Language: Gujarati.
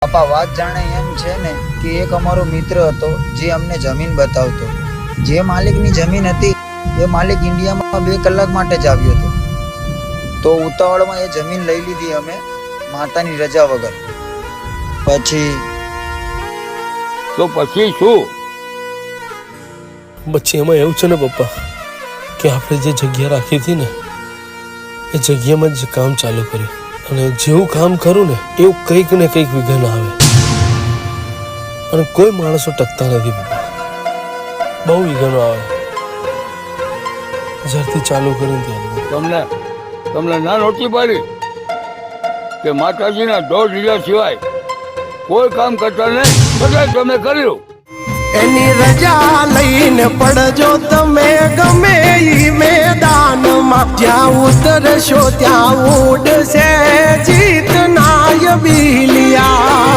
પપ્પા વાત જાણે એમ છે ને કે એક અમારો મિત્ર હતો જે અમને જમીન બતાવતો. જે માલિકની જમીન હતી એ માલિક ઇન્ડિયામાં 2 કલાક માટે જ આવ્યો હતો. તો ઉતાવળમાં એ જમીન લઈ લીધી અમે માતાની રજા વગર. પછી શું? પછી એમાં એવું છે ને પપ્પા કે આપણે જે જગ્યા રાખી હતી ને એ જગ્યામાં જ કામ ચાલુ કર્યું, અને જેવું કામ કરું ને એવું કંઈક ને કંઈક વિઘ્ન આવે, અને કોઈ માણસો ટકતા નથી પપ્પા. બહુ વિઘ્નો આવે જ્યારથી ચાલુ કર્યું ત્યારે. તમને ના નહોતી પાડી કે માતાજીના દોઢ લીધા સિવાય કોઈ કામ કરતા નહીં, બધા તમે કર્યું. એની રજા લઈને પડજો તમે ગમે ઈ મેદાનમાં, જ્યાં ઉતરશો ત્યાં ઉડશે જીતનાય બિલિયા.